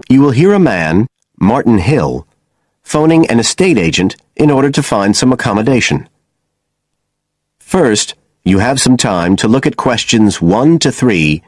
you will hear a man, Martin Hill, phoning an estate agent in order to find some accommodation. First, you have some time to look at questions 1 to 3.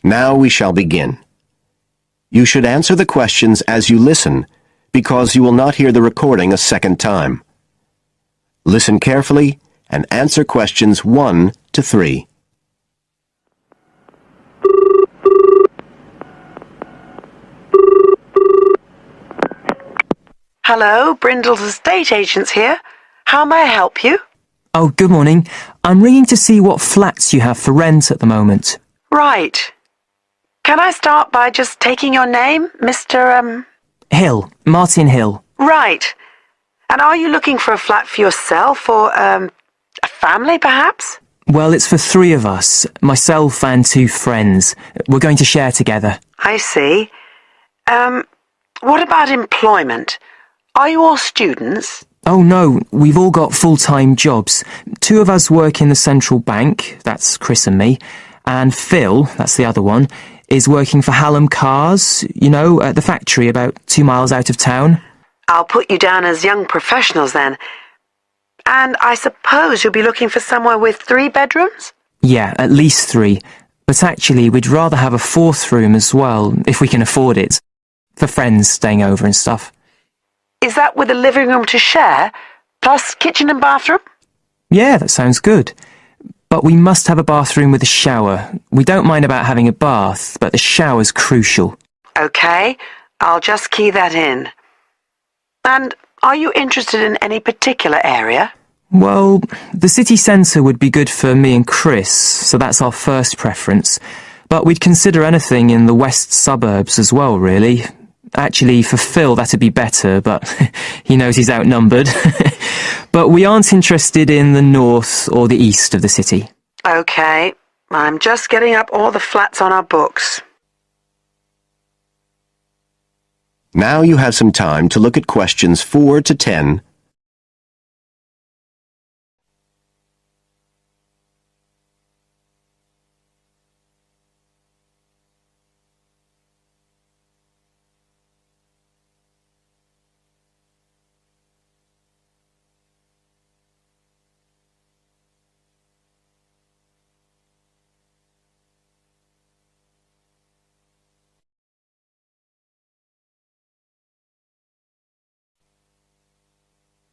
Now we shall begin. You should answer the questions as you listen, because you will not hear the recording a second time. Listen carefully and answer questions 1 to 3. Hello, Brindle's estate agents here. How may I help you? Oh, good morning. I'm ringing to see what flats you have for rent at the moment. Right. Can I start by just taking your name, Mr. Hill. Martin Hill. Right. And are you looking for a flat for yourself or, a family, perhaps? Well, it's for 3 of us, myself and 2 friends. We're going to share together. I see. What about employment? Are you all students? Oh no, we've all got full-time jobs. 2 of us work in the central bank, that's Chris and me, and Phil, that's the other one, is working for Hallam Cars, you know, at the factory about 2 miles out of town. I'll put you down as young professionals then. And I suppose you'll be looking for somewhere with 3 bedrooms? Yeah, at least 3. But actually, we'd rather have a 4th room as well, if we can afford it. For friends staying over and stuff. Is that with a living room to share, plus kitchen and bathroom? Yeah, that sounds good. But we must have a bathroom with a shower. We don't mind about having a bath, but the shower's crucial. Okay, I'll just key that in. And are you interested in any particular area? Well, the city centre would be good for me and Chris, so that's our first preference. But we'd consider anything in the west suburbs as well, really. Actually, for Phil, that'd be better, but he knows he's outnumbered. But we aren't interested in the north or the east of the city. Okay, I'm just getting up all the flats on our books. Now you have some time to look at questions 4 to 10.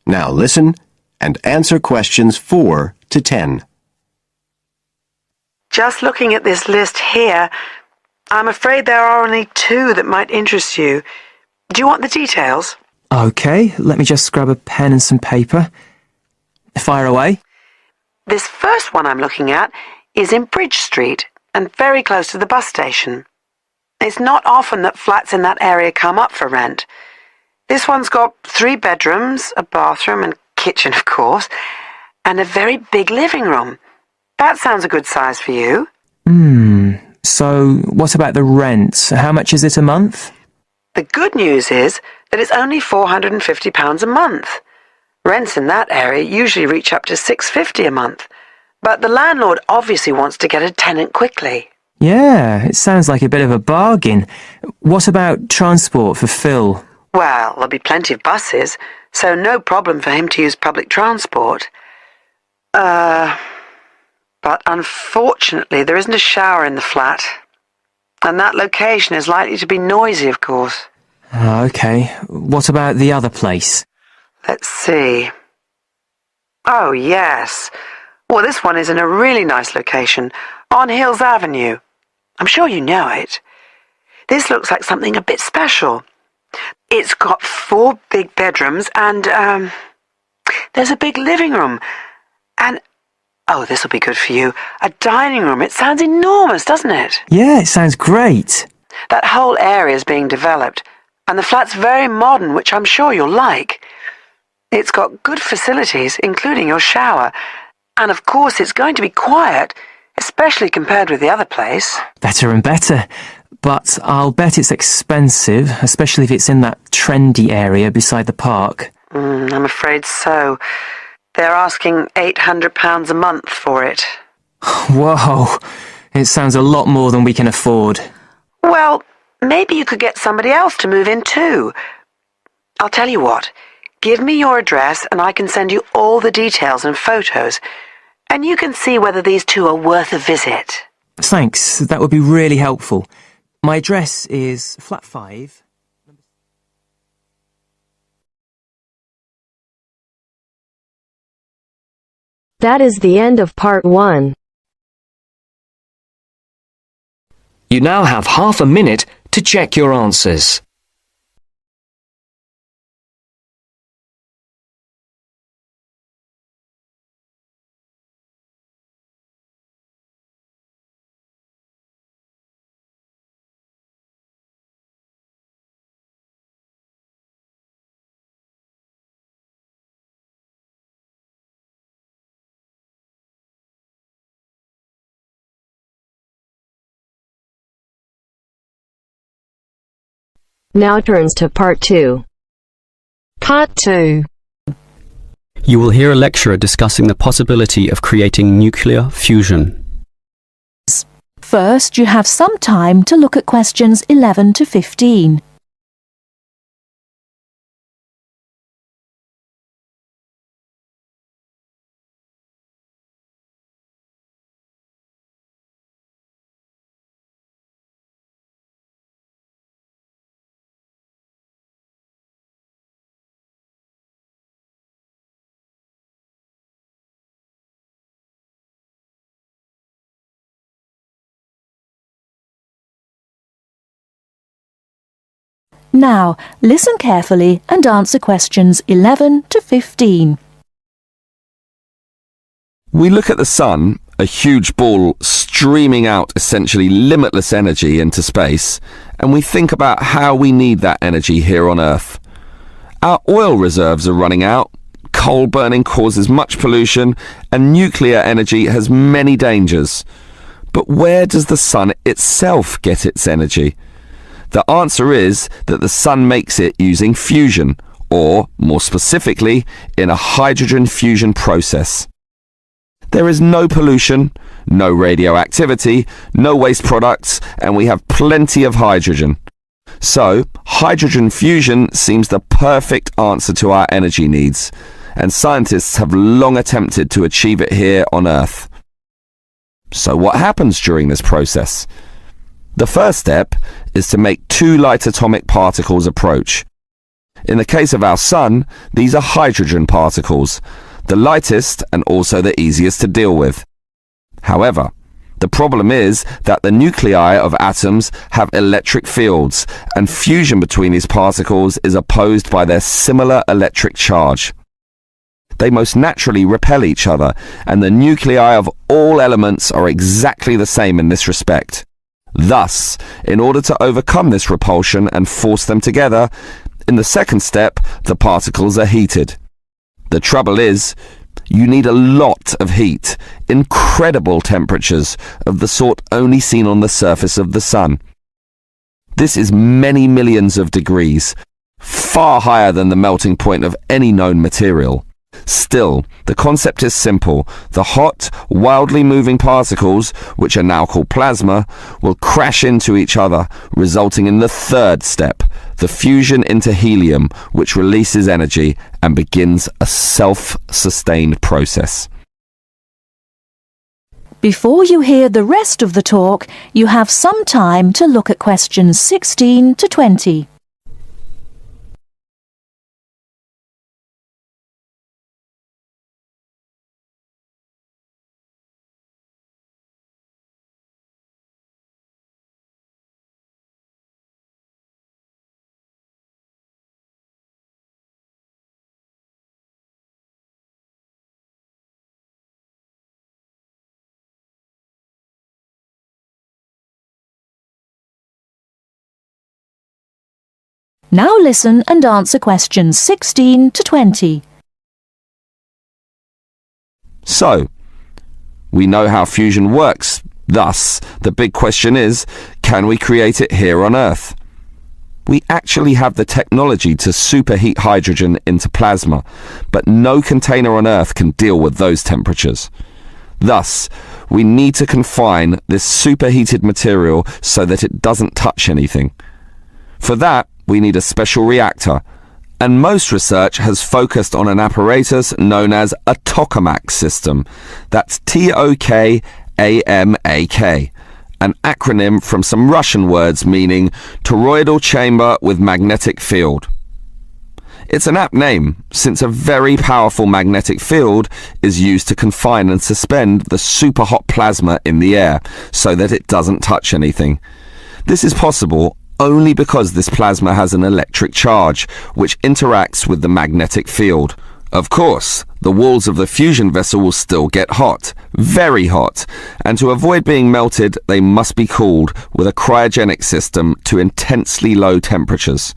Now listen and answer questions 4 to 10. Just looking at this list here, I'm afraid there are only 2 that might interest you. Do you want the details? Okay, let me just grab a pen and some paper. Fire away. This first one I'm looking at is in Bridge Street and very close to the bus station. It's not often that flats in that area come up for rent. This one's got 3 bedrooms, a bathroom and kitchen, of course, and a very big living room. That sounds a good size for you. So what about the rent? How much is it a month? The good news is that it's only £450 a month. Rents in that area usually reach up to $650 a month, but the landlord obviously wants to get a tenant quickly. Yeah, it sounds like a bit of a bargain. What about transport for Phil? Well, there'll be plenty of buses, so no problem for him to use public transport. But unfortunately there isn't a shower in the flat. And that location is likely to be noisy, of course. Okay, what about the other place? Let's see. Oh, yes. Well, this one is in a really nice location, on Hills Avenue. I'm sure you know it. This looks like something a bit special. It's got 4 big bedrooms and, there's a big living room. And, oh, this'll be good for you, a dining room. It sounds enormous, doesn't it? Yeah, it sounds great. That whole area is being developed, And the flat's very modern, which I'm sure you'll like. It's got good facilities, including your shower. And of course it's going to be quiet, especially compared with the other place. Better and better. But I'll bet it's expensive, especially if it's in that trendy area beside the park. I'm afraid so. They're asking £800 a month for it. Whoa, it sounds a lot more than we can afford. Well, maybe you could get somebody else to move in too. I'll tell you what, give me your address and I can send you all the details and photos, and you can see whether these two are worth a visit. Thanks, that would be really helpful. My address is flat 5. That is the end of part 1. You now have half a minute to check your answers. Now turns to part 2. Part 2. You will hear a lecturer discussing the possibility of creating nuclear fusion. First, you have some time to look at questions 11 to 15. Now, listen carefully and answer questions 11 to 15. We look at the sun, a huge ball streaming out essentially limitless energy into space, and we think about how we need that energy here on Earth. Our oil reserves are running out, coal burning causes much pollution, and nuclear energy has many dangers. But where does the sun itself get its energy? The answer is that the sun makes it using fusion, or, more specifically, in a hydrogen fusion process. There is no pollution, no radioactivity, no waste products, and we have plenty of hydrogen. So, hydrogen fusion seems the perfect answer to our energy needs, and scientists have long attempted to achieve it here on Earth. So what happens during this process? The first step is to make two light atomic particles approach. In the case of our sun, these are hydrogen particles, the lightest and also the easiest to deal with. However, the problem is that the nuclei of atoms have electric fields, and fusion between these particles is opposed by their similar electric charge. They most naturally repel each other, and the nuclei of all elements are exactly the same in this respect. Thus, in order to overcome this repulsion and force them together, in the second step, the particles are heated. The trouble is, you need a lot of heat, incredible temperatures of the sort only seen on the surface of the sun. This is many millions of degrees, far higher than the melting point of any known material. Still, the concept is simple. The hot, wildly moving particles, which are now called plasma, will crash into each other, resulting in the third step, the fusion into helium, which releases energy and begins a self-sustained process. Before you hear the rest of the talk, you have some time to look at questions 16 to 20. Now listen and answer questions 16 to 20. So, we know how fusion works. Thus, the big question is, can we create it here on Earth? We actually have the technology to superheat hydrogen into plasma, but no container on Earth can deal with those temperatures. Thus, we need to confine this superheated material so that it doesn't touch anything. For that, we need a special reactor, and most research has focused on an apparatus known as a tokamak system. That's Tokamak, an acronym from some Russian words meaning toroidal chamber with magnetic field. It's an apt name, since a very powerful magnetic field is used to confine and suspend the super hot plasma in the air so that it doesn't touch anything. This is possible only because this plasma has an electric charge, which interacts with the magnetic field. Of course, the walls of the fusion vessel will still get hot, very hot, and to avoid being melted, they must be cooled with a cryogenic system to intensely low temperatures.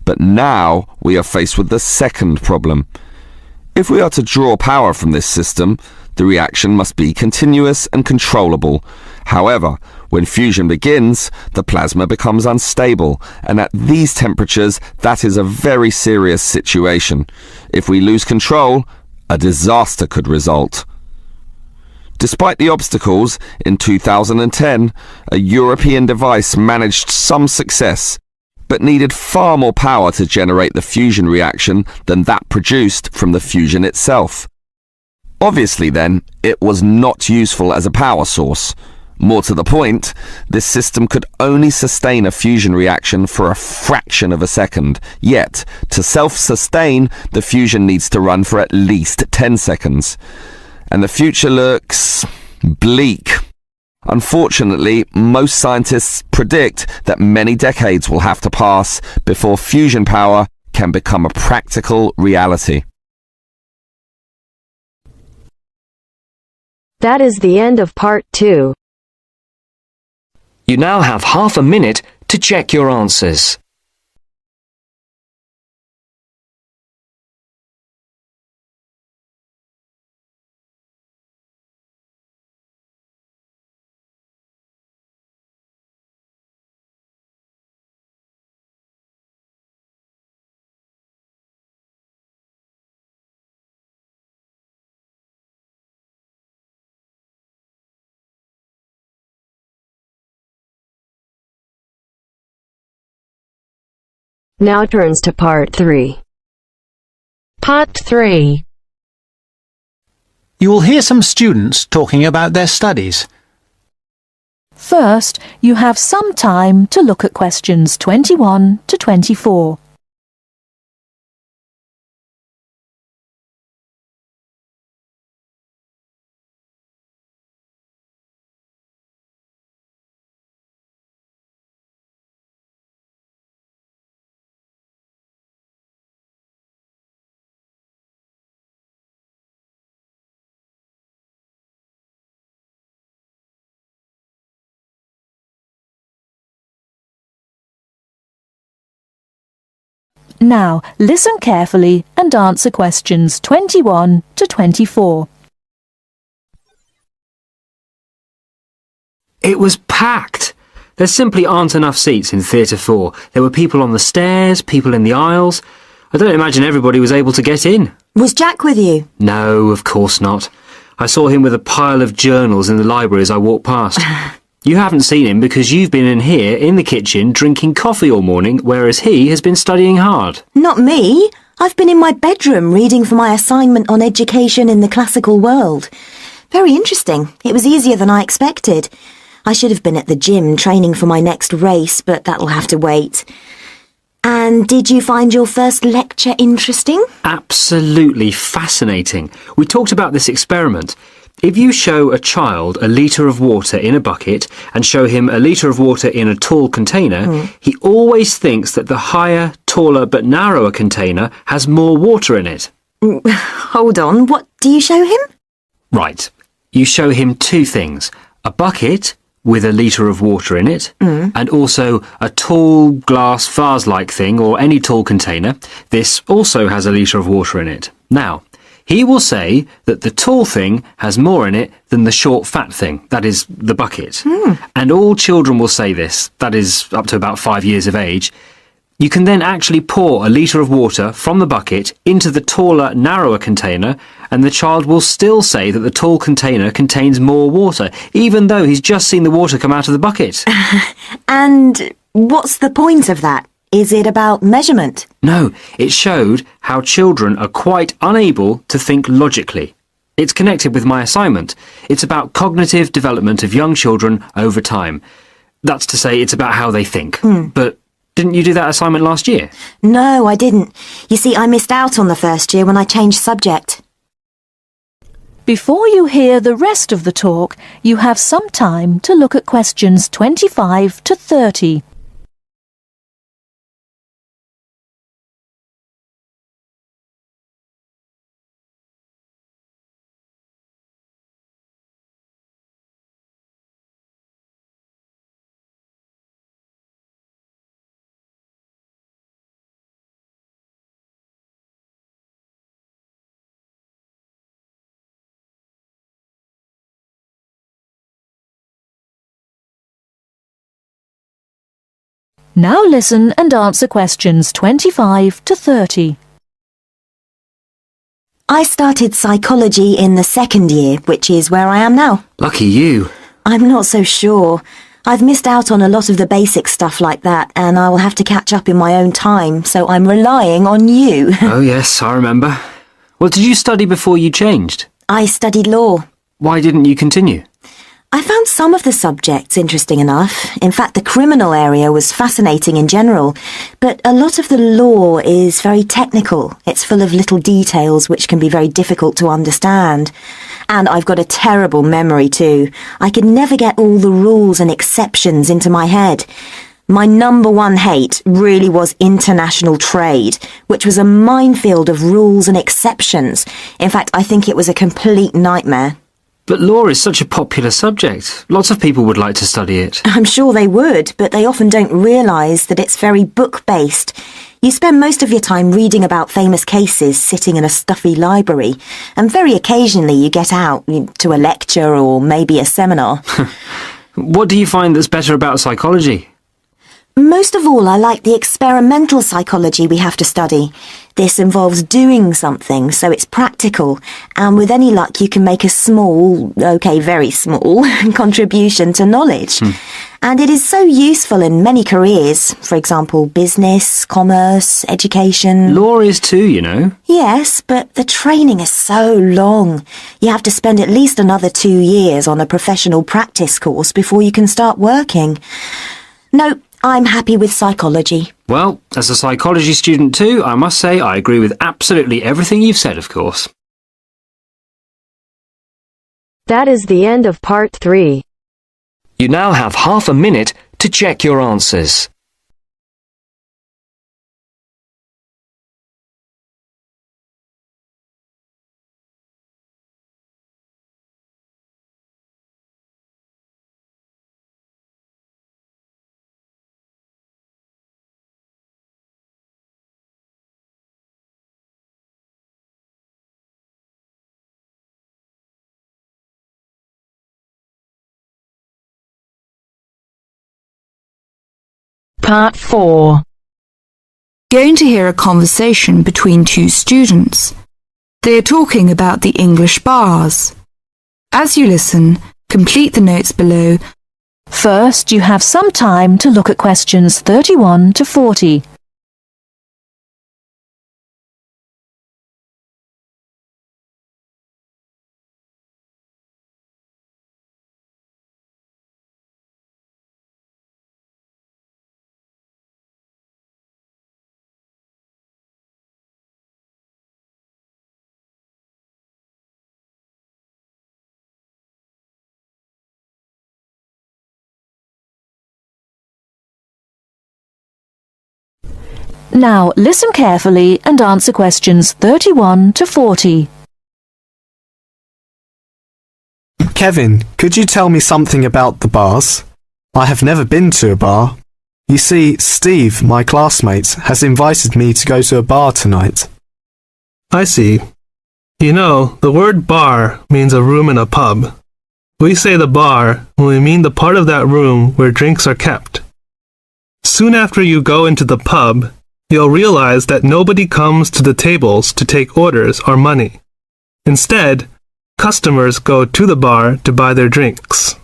But now we are faced with the second problem. If we are to draw power from this system, the reaction must be continuous and controllable. However, when fusion begins, the plasma becomes unstable, and at these temperatures, that is a very serious situation. If we lose control, a disaster could result. Despite the obstacles, in 2010, a European device managed some success, but needed far more power to generate the fusion reaction than that produced from the fusion itself. Obviously then, it was not useful as a power source. More to the point, this system could only sustain a fusion reaction for a fraction of a second, yet, to self-sustain, the fusion needs to run for at least 10 seconds. And the future looks bleak. Unfortunately, most scientists predict that many decades will have to pass before fusion power can become a practical reality. That is the end of part 2. You now have half a minute to check your answers. Now turns to part 3. Part 3. You will hear some students talking about their studies. First, you have some time to look at questions 21 to 24. Now, listen carefully and answer questions 21 to 24. It was packed. There simply aren't enough seats in Theatre 4. There were people on the stairs, people in the aisles. I don't imagine everybody was able to get in. Was Jack with you? No, of course not. I saw him with a pile of journals in the library as I walked past. You haven't seen him because you've been in here in the kitchen drinking coffee all morning, whereas he has been studying hard. Not me. I've been in my bedroom reading for my assignment on education in the classical world. Very interesting. It was easier than I expected. I should have been at the gym training for my next race, but that'll have to wait. And did you find your first lecture interesting? Absolutely fascinating. We talked about this experiment. If you show a child a litre of water in a bucket and show him a litre of water in a tall container, he always thinks that the higher, taller but narrower container has more water in it. Hold on, what do you show him? Right. You show him two things. A bucket with a litre of water in it, and also a tall glass vase-like thing or any tall container. This also has a litre of water in it. Now, he will say that the tall thing has more in it than the short fat thing, that is, the bucket. And all children will say this, that is, up to about 5 years of age. You can then actually pour a litre of water from the bucket into the taller, narrower container, and the child will still say that the tall container contains more water, even though he's just seen the water come out of the bucket. And what's the point of that? Is it about measurement? No, it showed how children are quite unable to think logically. It's connected with my assignment. It's about cognitive development of young children over time. That's to say, it's about how they think. But didn't you do that assignment last year? No, I didn't. You see, I missed out on the first year when I changed subject. Before you hear the rest of the talk, you have some time to look at questions 25 to 30. Now listen and answer questions 25 to 30. I started psychology in the second year, which is where I am now. Lucky you. I'm not so sure. I've missed out on a lot of the basic stuff like that, and I will have to catch up in my own time, so I'm relying on you. Oh yes, I remember. What did you study before you changed? I studied law. Why didn't you continue? I found some of the subjects interesting enough. In fact, the criminal area was fascinating in general, but a lot of the law is very technical. It's full of little details which can be very difficult to understand. And I've got a terrible memory too. I could never get all the rules and exceptions into my head. My number one hate really was international trade, which was a minefield of rules and exceptions. In fact, I think it was a complete nightmare. But law is such a popular subject. Lots of people would like to study it. I'm sure they would, but they often don't realise that it's very book-based. You spend most of your time reading about famous cases sitting in a stuffy library, and very occasionally you get out to a lecture or maybe a seminar. What do you find that's better about psychology? Most of all, I like the experimental psychology we have to study. This involves doing something, so it's practical, and with any luck you can make a small, very small, contribution to knowledge. And it is so useful in many careers, for example, business, commerce, education. Law is too, you know. Yes, but the training is so long. You have to spend at least another 2 years on a professional practice course before you can start working. No, I'm happy with psychology. Well, as a psychology student too, I must say I agree with absolutely everything you've said, of course. That is the end of part 3. You now have half a minute to check your answers. Part 4. Going to hear a conversation between two students. They are talking about the English bars. As you listen, complete the notes below. First, you have some time to look at questions 31 to 40. Now, listen carefully and answer questions 31 to 40. Kevin, could you tell me something about the bars? I have never been to a bar. You see, Steve, my classmate, has invited me to go to a bar tonight. I see. You know, the word bar means a room in a pub. We say the bar when we mean the part of that room where drinks are kept. Soon after you go into the pub, you'll realize that nobody comes to the tables to take orders or money. Instead, customers go to the bar to buy their drinks.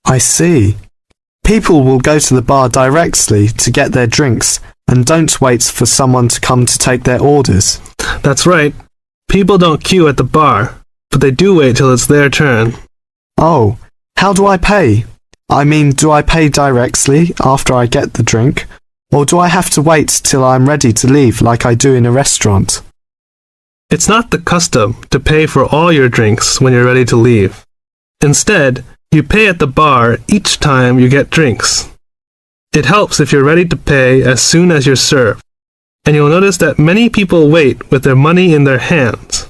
I see. People will go to the bar directly to get their drinks and don't wait for someone to come to take their orders. That's right. People don't queue at the bar, but they do wait till it's their turn. Oh, how do I pay? I mean, do I pay directly after I get the drink, or do I have to wait till I'm ready to leave like I do in a restaurant? It's not the custom to pay for all your drinks when you're ready to leave. Instead, you pay at the bar each time you get drinks. It helps if you're ready to pay as soon as you're served, and you'll notice that many people wait with their money in their hands.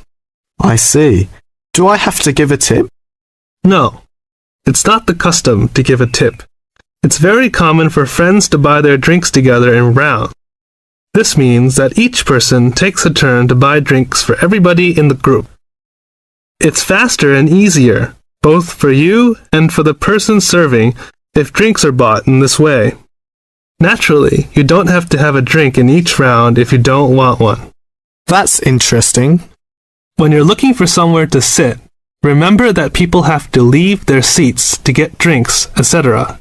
I see. Do I have to give a tip? No, it's not the custom to give a tip. It's very common for friends to buy their drinks together in rounds. This means that each person takes a turn to buy drinks for everybody in the group. It's faster and easier, both for you and for the person serving, if drinks are bought in this way. Naturally, you don't have to have a drink in each round if you don't want one. That's interesting. When you're looking for somewhere to sit, remember that people have to leave their seats to get drinks, etc.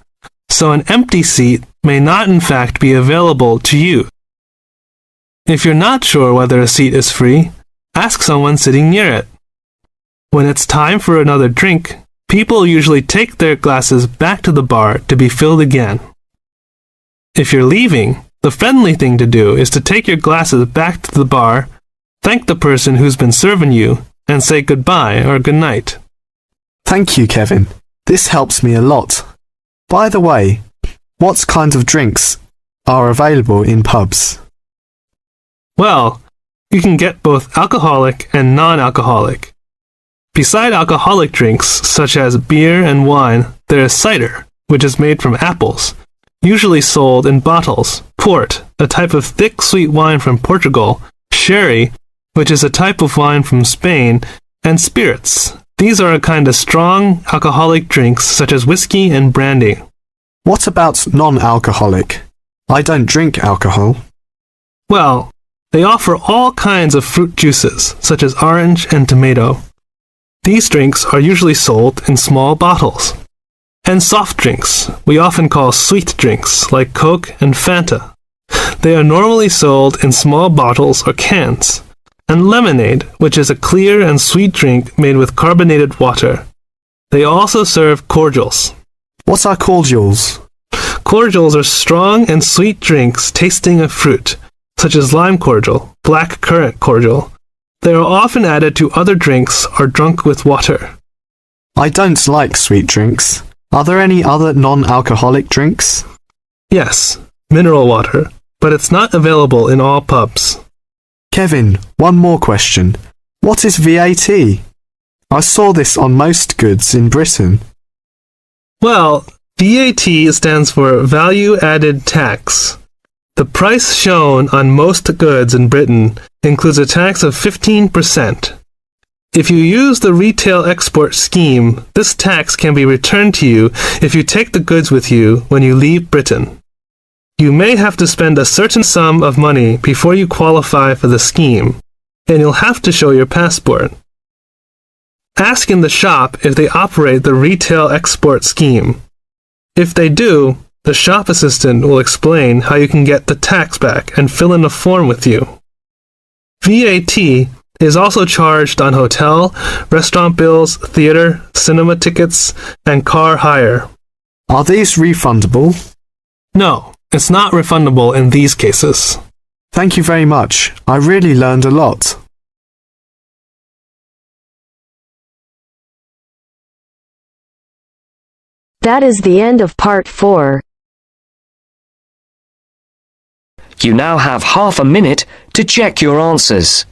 So an empty seat may not in fact be available to you. If you're not sure whether a seat is free, ask someone sitting near it. When it's time for another drink, people usually take their glasses back to the bar to be filled again. If you're leaving, the friendly thing to do is to take your glasses back to the bar, thank the person who's been serving you, and say goodbye or goodnight. Thank you, Kevin. This helps me a lot. By the way, what kind of drinks are available in pubs? Well, you can get both alcoholic and non-alcoholic. Beside alcoholic drinks, such as beer and wine, there is cider, which is made from apples, usually sold in bottles, port, a type of thick sweet wine from Portugal, sherry, which is a type of wine from Spain, and spirits. These are a kind of strong alcoholic drinks such as whiskey and brandy. What about non-alcoholic? I don't drink alcohol. Well, they offer all kinds of fruit juices, such as orange and tomato. These drinks are usually sold in small bottles. And soft drinks, we often call sweet drinks, like Coke and Fanta. They are normally sold in small bottles or cans. And lemonade, which is a clear and sweet drink made with carbonated water. They also serve cordials. What are cordials? Cordials are strong and sweet drinks tasting of fruit, such as lime cordial, black currant cordial. They are often added to other drinks or drunk with water. I don't like sweet drinks. Are there any other non-alcoholic drinks? Yes, mineral water, but it's not available in all pubs. Kevin, one more question. What is VAT? I saw this on most goods in Britain. Well, VAT stands for Value Added Tax. The price shown on most goods in Britain includes a tax of 15%. If you use the retail export scheme, this tax can be returned to you if you take the goods with you when you leave Britain. You may have to spend a certain sum of money before you qualify for the scheme, and you'll have to show your passport. Ask in the shop if they operate the retail export scheme. If they do, the shop assistant will explain how you can get the tax back and fill in a form with you. VAT is also charged on hotel, restaurant bills, theater, cinema tickets, and car hire. Are these refundable? No, it's not refundable in these cases. Thank you very much. I really learned a lot. That is the end of part 4. You now have half a minute to check your answers.